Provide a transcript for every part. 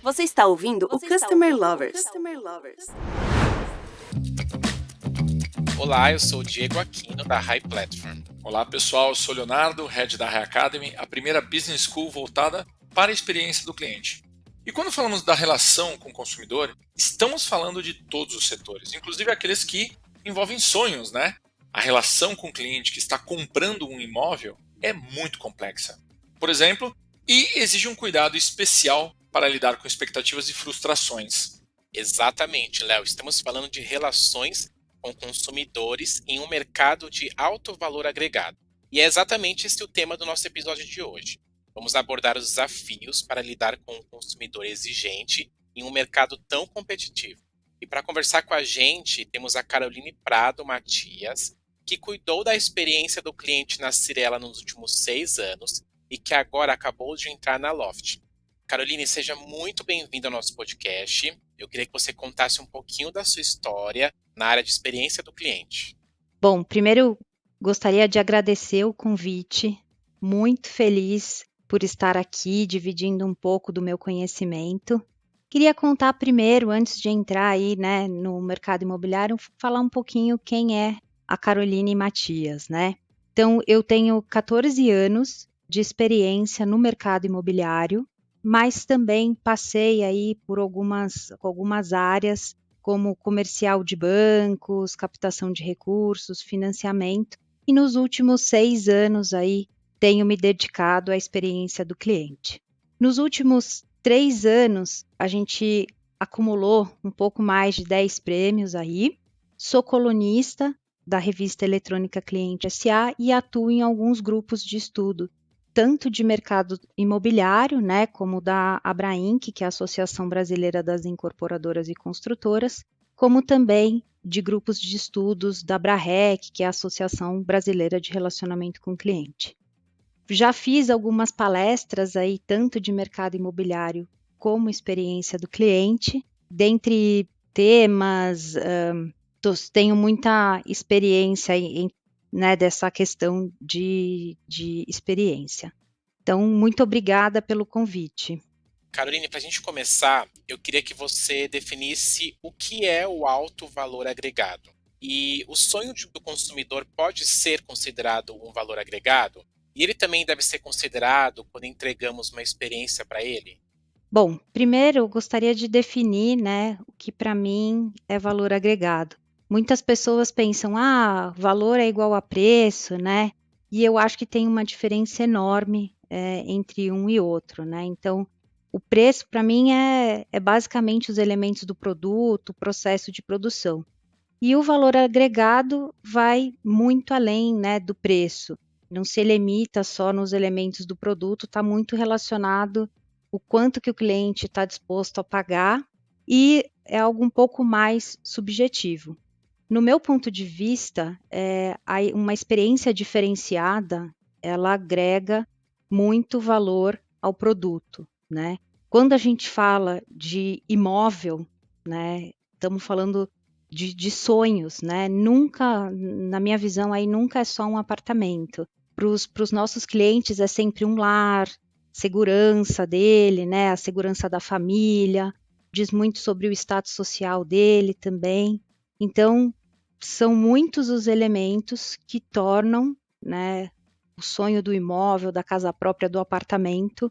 Você está ouvindo o Customer Lovers. Olá, eu sou o Diego Aquino, da High Platform. Olá pessoal, eu sou o Leonardo, Head da High Academy, a primeira business school voltada para a experiência do cliente. E quando falamos da relação com o consumidor, estamos falando de todos os setores, inclusive aqueles que envolvem sonhos, né? A relação com o cliente que está comprando um imóvel é muito complexa. Por exemplo, e exige um cuidado especial para lidar com expectativas e frustrações. Exatamente, Léo. Estamos falando de relações com consumidores em um mercado de alto valor agregado. E é exatamente esse o tema do nosso episódio de hoje. Vamos abordar os desafios para lidar com um consumidor exigente em um mercado tão competitivo. E para conversar com a gente, temos a Caroline Prado Matias, que cuidou da experiência do cliente na Cyrela nos últimos 6 anos e que agora acabou de entrar na Loft. Caroline, seja muito bem-vinda ao nosso podcast. Eu queria que você contasse um pouquinho da sua história na área de experiência do cliente. Bom, primeiro gostaria de agradecer o convite. Muito feliz por estar aqui dividindo um pouco do meu conhecimento. Queria contar primeiro, antes de entrar aí, né, no mercado imobiliário, falar um pouquinho quem é a Caroline Matias, né? Então, eu tenho 14 anos de experiência no mercado imobiliário, mas também passei aí por algumas áreas, como comercial de bancos, captação de recursos, financiamento, e nos últimos 6 anos aí tenho me dedicado à experiência do cliente. Nos últimos 3 anos, a gente acumulou um pouco mais de 10 prêmios aí. Sou colunista da revista eletrônica Cliente S.A. e atuo em alguns grupos de estudo, tanto de mercado imobiliário, né, como da Abrainc, que é a Associação Brasileira das Incorporadoras e Construtoras, como também de grupos de estudos da Abrarec, que é a Associação Brasileira de Relacionamento com o Cliente. Já fiz algumas palestras aí, tanto de mercado imobiliário como experiência do cliente, dentre temas, tenho muita experiência né, dessa questão de experiência. Então, muito obrigada pelo convite. Caroline, para a gente começar, eu queria que você definisse o que é o alto valor agregado. E o sonho do consumidor pode ser considerado um valor agregado? E ele também deve ser considerado quando entregamos uma experiência para ele? Bom, primeiro eu gostaria de definir, né, o que para mim é valor agregado. Muitas pessoas pensam, valor é igual a preço, né? E eu acho que tem uma diferença enorme entre um e outro, né? Então, o preço para mim é basicamente os elementos do produto, o processo de produção. E o valor agregado vai muito além, né, do preço. Não se limita só nos elementos do produto, está muito relacionado o quanto que o cliente está disposto a pagar e é algo um pouco mais subjetivo. No meu ponto de vista, uma experiência diferenciada, ela agrega muito valor ao produto, né? Quando a gente fala de imóvel, né, estamos falando de sonhos, né? Nunca, na minha visão, aí nunca é só um apartamento. Para os nossos clientes é sempre um lar, segurança dele, né? A segurança da família, diz muito sobre o status social dele também. Então, são muitos os elementos que tornam, né, o sonho do imóvel, da casa própria, do apartamento,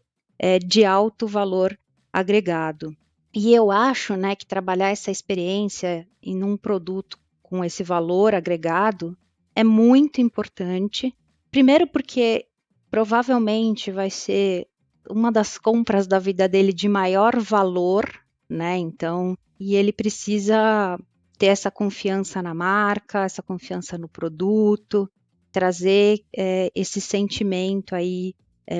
de alto valor agregado. E eu acho, né, que trabalhar essa experiência em um produto com esse valor agregado é muito importante. Primeiro porque provavelmente vai ser uma das compras da vida dele de maior valor, né? Então, e ele precisa ter essa confiança na marca, essa confiança no produto, trazer esse sentimento aí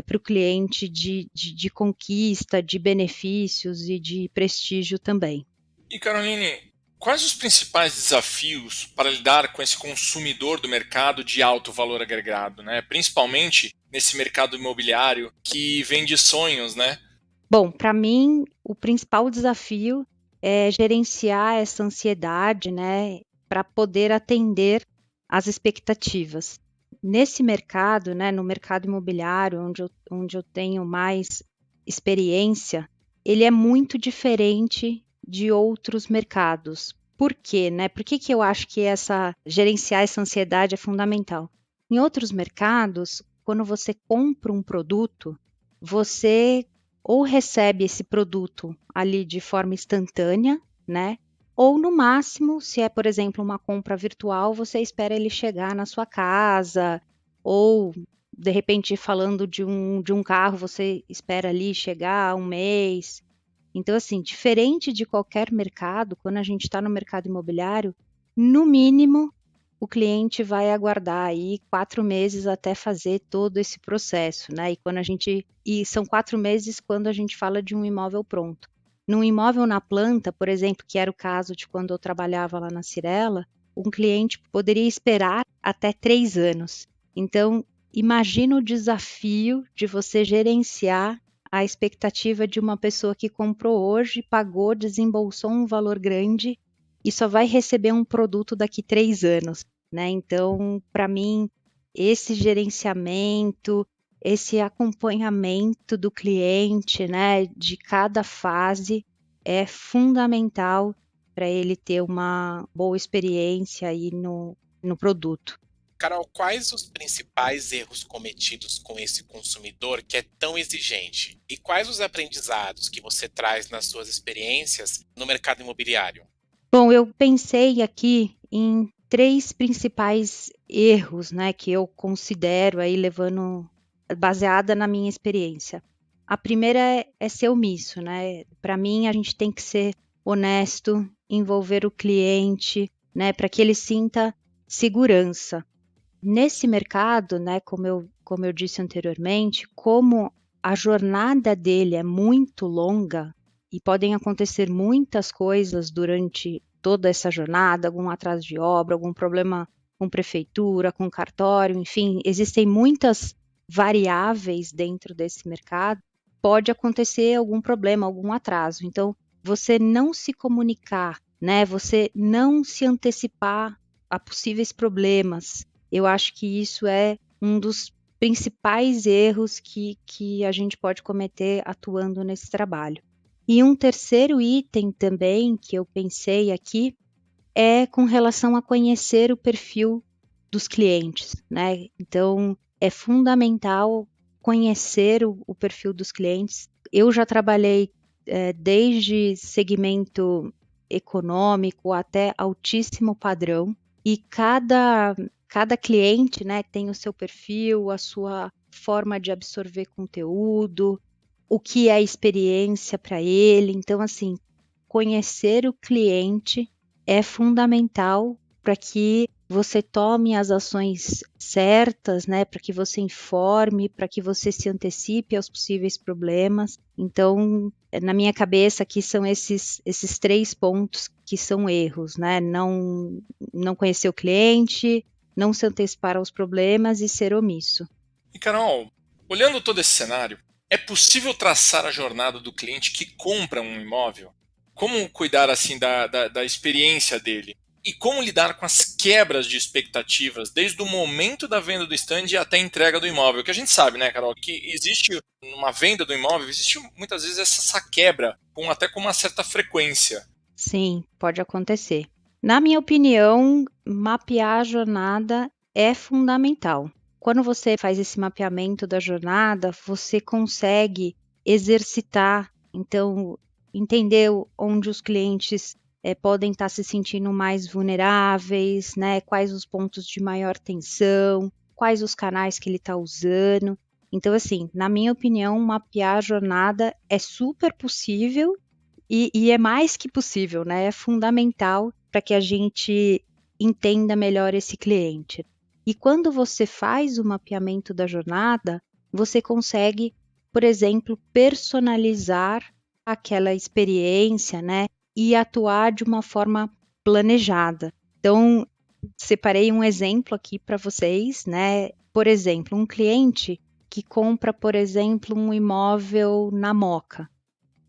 para o cliente de conquista, de benefícios e de prestígio também. E Caroline, quais os principais desafios para lidar com esse consumidor do mercado de alto valor agregado, né? Principalmente nesse mercado imobiliário que vende sonhos, né? Bom, para mim, o principal desafio é gerenciar essa ansiedade, né, para poder atender às expectativas. Nesse mercado, né, no mercado imobiliário, onde eu tenho mais experiência, ele é muito diferente de outros mercados. Por quê, né? Por que eu acho que gerenciar essa ansiedade é fundamental? Em outros mercados, quando você compra um produto, você ou recebe esse produto ali de forma instantânea, né? Ou no máximo, se é, por exemplo, uma compra virtual, você espera ele chegar na sua casa, ou de repente falando de um carro, você espera ali chegar um mês. Então, assim, diferente de qualquer mercado, quando a gente está no mercado imobiliário, no mínimo o cliente vai aguardar aí 4 meses até fazer todo esse processo, né? E são 4 meses quando a gente fala de um imóvel pronto. Num imóvel na planta, por exemplo, que era o caso de quando eu trabalhava lá na Cirela, um cliente poderia esperar até 3 anos. Então, imagina o desafio de você gerenciar a expectativa de uma pessoa que comprou hoje, pagou, desembolsou um valor grande e só vai receber um produto daqui 3 anos, né? Então, para mim, esse gerenciamento, esse acompanhamento do cliente, né, de cada fase é fundamental para ele ter uma boa experiência aí no produto. Carol, quais os principais erros cometidos com esse consumidor que é tão exigente? E quais os aprendizados que você traz nas suas experiências no mercado imobiliário? Bom, eu pensei aqui em 3 principais erros, né, que eu considero aí baseada na minha experiência. A primeira é ser omisso, né? Para mim, a gente tem que ser honesto, envolver o cliente, né, para que ele sinta segurança. Nesse mercado, né, como eu disse anteriormente, como a jornada dele é muito longa e podem acontecer muitas coisas durante toda essa jornada, algum atraso de obra, algum problema com prefeitura, com cartório, enfim, existem muitas variáveis dentro desse mercado. Pode acontecer algum problema, algum atraso. Então, você não se comunicar, né, você não se antecipar a possíveis problemas, eu acho que isso é um dos principais erros que a gente pode cometer atuando nesse trabalho. E um terceiro item também que eu pensei aqui é com relação a conhecer o perfil dos clientes, né? Então, é fundamental conhecer o perfil dos clientes. Eu já trabalhei desde segmento econômico até altíssimo padrão, e cada cliente, né, tem o seu perfil, a sua forma de absorver conteúdo, o que é experiência para ele. Então, assim, conhecer o cliente é fundamental para que você tome as ações certas, né, para que você informe, para que você se antecipe aos possíveis problemas. Então, na minha cabeça aqui são esses 3 pontos que são erros, né? Não conhecer o cliente, não se antecipar aos problemas e ser omisso. E Carol, olhando todo esse cenário, é possível traçar a jornada do cliente que compra um imóvel? Como cuidar assim da experiência dele? E como lidar com as quebras de expectativas desde o momento da venda do stand até a entrega do imóvel? Que a gente sabe, né, Carol, que existe uma venda do imóvel, existe muitas vezes essa quebra, até com uma certa frequência. Sim, pode acontecer. Na minha opinião, mapear a jornada é fundamental. Quando você faz esse mapeamento da jornada, você consegue exercitar, então, entender onde os clientes podem estar se sentindo mais vulneráveis, né? Quais os pontos de maior tensão, quais os canais que ele está usando. Então, assim, na minha opinião, mapear a jornada é super possível e é mais que possível, né? É fundamental para que a gente entenda melhor esse cliente. E quando você faz o mapeamento da jornada, você consegue, por exemplo, personalizar aquela experiência, né? E atuar de uma forma planejada. Então, separei um exemplo aqui para vocês, né? Por exemplo, um cliente que compra, por exemplo, um imóvel na Moca.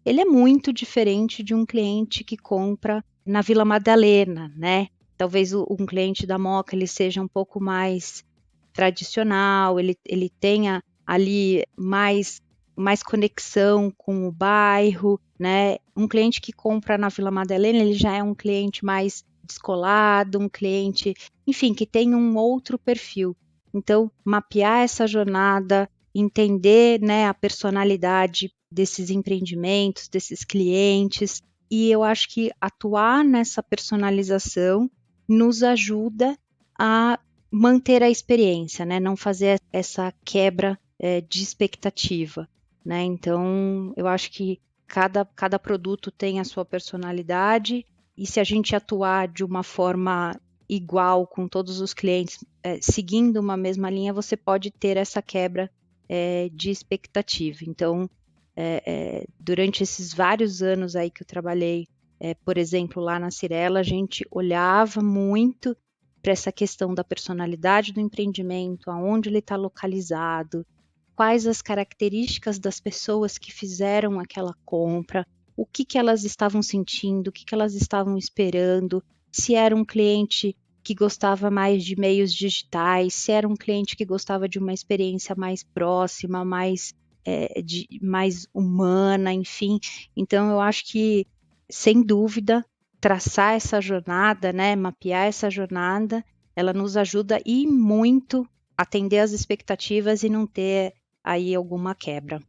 Ele é muito diferente de um cliente que compra na Vila Madalena, né? Talvez um cliente da Moca ele seja um pouco mais tradicional, ele tenha ali mais mais conexão com o bairro, né? Um cliente que compra na Vila Madalena, ele já é um cliente mais descolado, um cliente, enfim, que tem um outro perfil. Então, mapear essa jornada, entender, né, a personalidade desses empreendimentos, desses clientes, e eu acho que atuar nessa personalização nos ajuda a manter a experiência, né? Não fazer essa quebra de expectativa, né? Então, eu acho que cada produto tem a sua personalidade e se a gente atuar de uma forma igual com todos os clientes, seguindo uma mesma linha, você pode ter essa quebra de expectativa. Então, durante esses vários anos aí que eu trabalhei, por exemplo, lá na Cyrela, a gente olhava muito para essa questão da personalidade do empreendimento, aonde ele está localizado, quais as características das pessoas que fizeram aquela compra, o que elas estavam sentindo, o que elas estavam esperando, se era um cliente que gostava mais de meios digitais, se era um cliente que gostava de uma experiência mais próxima, mais humana, enfim. Então, eu acho que, sem dúvida, traçar essa jornada, né, mapear essa jornada, ela nos ajuda e muito a atender as expectativas e não ter aí alguma quebra.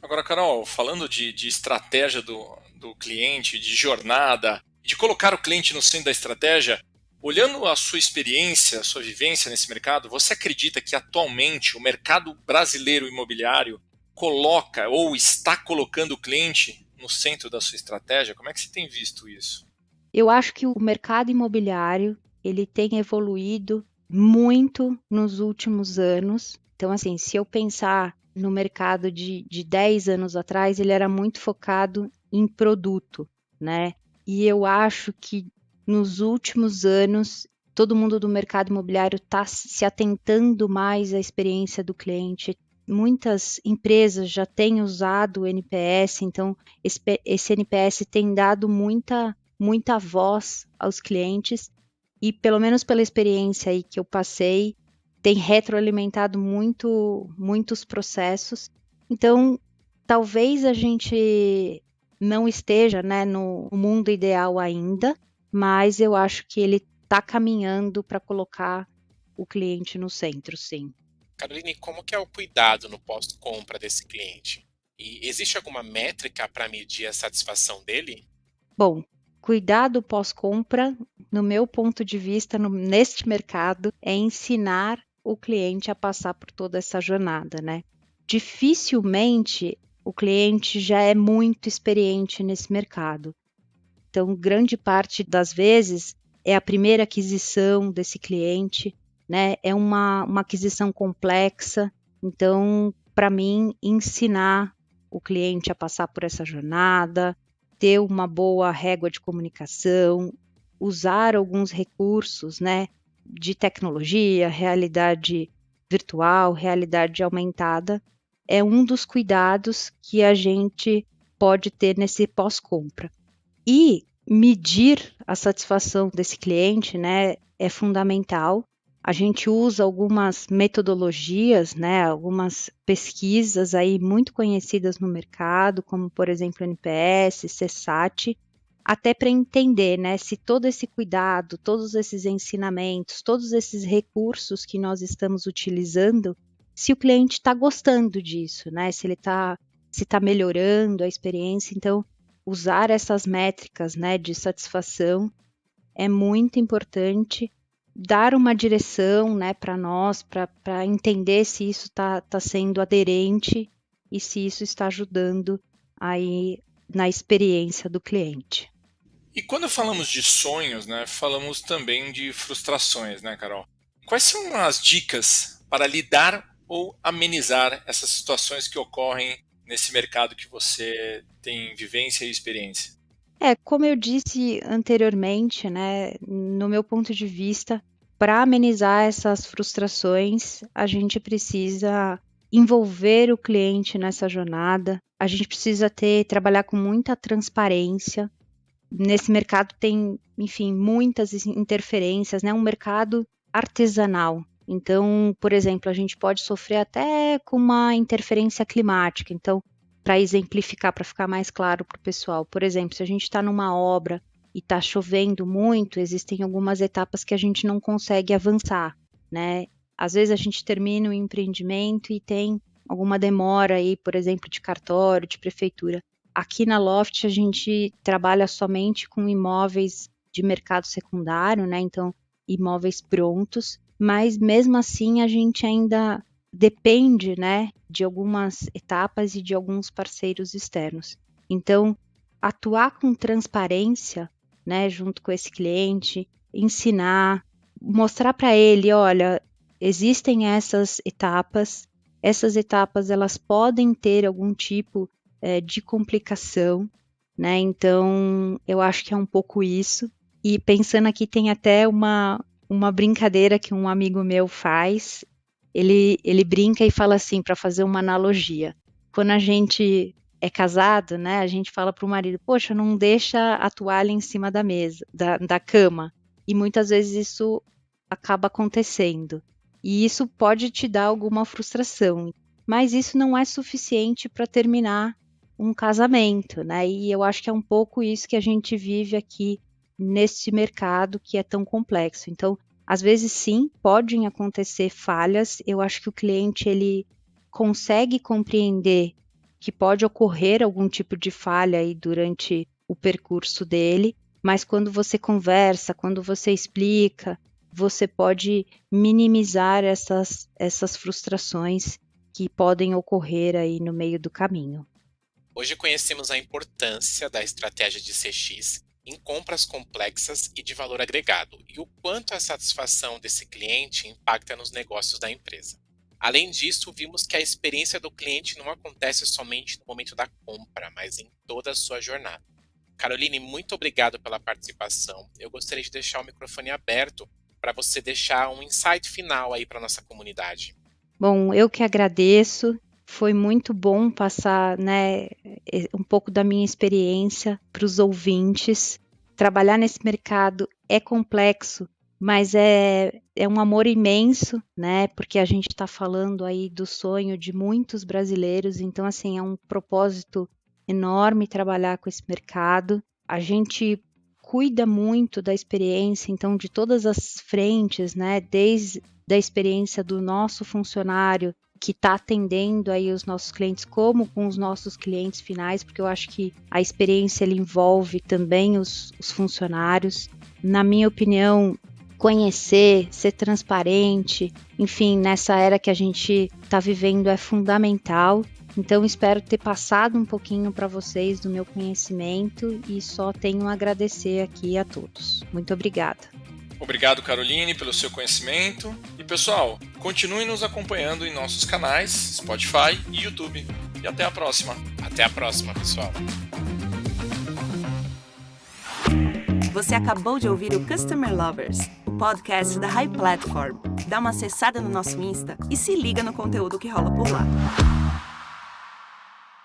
Agora, Carol, falando de estratégia do cliente, de jornada, de colocar o cliente no centro da estratégia, olhando a sua experiência, a sua vivência nesse mercado, você acredita que atualmente o mercado brasileiro imobiliário coloca ou está colocando o cliente no centro da sua estratégia? Como é que você tem visto isso? Eu acho que o mercado imobiliário, ele tem evoluído muito nos últimos anos. Então, assim, se eu pensar no mercado de 10 anos atrás, ele era muito focado em produto, né? E eu acho que nos últimos anos, todo mundo do mercado imobiliário está se atentando mais à experiência do cliente. Muitas empresas já têm usado o NPS, então esse NPS tem dado muita voz aos clientes e, pelo menos pela experiência aí que eu passei, tem retroalimentado muitos processos. Então, talvez a gente não esteja, né, no mundo ideal ainda, mas eu acho que ele está caminhando para colocar o cliente no centro, sim. Caroline, como que é o cuidado no pós-compra desse cliente? E existe alguma métrica para medir a satisfação dele? Bom, cuidado pós-compra, no meu ponto de vista, neste mercado, é ensinar o cliente a passar por toda essa jornada, né? Dificilmente o cliente já é muito experiente nesse mercado. Então, grande parte das vezes é a primeira aquisição desse cliente, né? É uma aquisição complexa. Então, para mim, ensinar o cliente a passar por essa jornada, ter uma boa régua de comunicação, usar alguns recursos, né, de tecnologia, realidade virtual, realidade aumentada, é um dos cuidados que a gente pode ter nesse pós-compra. E medir a satisfação desse cliente, né, é fundamental. A gente usa algumas metodologias, né, algumas pesquisas aí muito conhecidas no mercado, como por exemplo NPS, CSAT, até para entender, né, se todo esse cuidado, todos esses ensinamentos, todos esses recursos que nós estamos utilizando, se o cliente está gostando disso, né, se está melhorando a experiência. Então, usar essas métricas, né, de satisfação é muito importante. Dar uma direção, né, para nós, para entender se isso está sendo aderente e se isso está ajudando aí na experiência do cliente. E quando falamos de sonhos, né, falamos também de frustrações, né, Carol? Quais são as dicas para lidar ou amenizar essas situações que ocorrem nesse mercado que você tem vivência e experiência? Como eu disse anteriormente, né, no meu ponto de vista, para amenizar essas frustrações, a gente precisa envolver o cliente nessa jornada, a gente precisa trabalhar com muita transparência. Nesse mercado tem, enfim, muitas interferências, né, um mercado artesanal. Então, por exemplo, a gente pode sofrer até com uma interferência climática. Então, para exemplificar, para ficar mais claro para o pessoal, por exemplo, se a gente está numa obra e está chovendo muito, existem algumas etapas que a gente não consegue avançar, né? Às vezes a gente termina o empreendimento e tem alguma demora aí, por exemplo, de cartório, de prefeitura. Aqui na Loft a gente trabalha somente com imóveis de mercado secundário, né? Então, imóveis prontos, mas mesmo assim a gente ainda depende, né, de algumas etapas e de alguns parceiros externos. Então, atuar com transparência, né, junto com esse cliente, ensinar, mostrar para ele, olha, existem essas etapas elas podem ter algum tipo de complicação, né? Então, eu acho que é um pouco isso. E pensando aqui, tem até uma brincadeira que um amigo meu faz. Ele brinca e fala assim, para fazer uma analogia. Quando a gente é casado, né? A gente fala para o marido, poxa, não deixa a toalha em cima da mesa, da cama. E muitas vezes isso acaba acontecendo. E isso pode te dar alguma frustração. Mas isso não é suficiente para terminar um casamento, né? E eu acho que é um pouco isso que a gente vive aqui nesse mercado que é tão complexo. Então, às vezes sim, podem acontecer falhas. Eu acho que o cliente ele consegue compreender que pode ocorrer algum tipo de falha aí durante o percurso dele, mas quando você conversa, quando você explica, você pode minimizar essas frustrações que podem ocorrer aí no meio do caminho. Hoje conhecemos a importância da estratégia de CX em compras complexas e de valor agregado e o quanto a satisfação desse cliente impacta nos negócios da empresa. Além disso, vimos que a experiência do cliente não acontece somente no momento da compra, mas em toda a sua jornada. Caroline, muito obrigado pela participação. Eu gostaria de deixar o microfone aberto para você deixar um insight final aí para a nossa comunidade. Bom, eu que agradeço. Foi muito bom passar, né, um pouco da minha experiência para os ouvintes. Trabalhar nesse mercado é complexo, mas é um amor imenso, né? Porque a gente está falando aí do sonho de muitos brasileiros. Então, assim, é um propósito enorme trabalhar com esse mercado. A gente cuida muito da experiência, então, de todas as frentes, né? Desde a experiência do nosso funcionário, que está atendendo aí os nossos clientes, como com os nossos clientes finais, porque eu acho que a experiência ele envolve também os funcionários. Na minha opinião, conhecer, ser transparente, enfim, nessa era que a gente está vivendo é fundamental. Então, espero ter passado um pouquinho para vocês do meu conhecimento e só tenho a agradecer aqui a todos. Muito obrigada. Obrigado, Caroline, pelo seu conhecimento. E, pessoal, continue nos acompanhando em nossos canais Spotify e YouTube. E até a próxima. Até a próxima, pessoal. Você acabou de ouvir o Customer Lovers, o podcast da High Platform. Dá uma acessada no nosso Insta e se liga no conteúdo que rola por lá.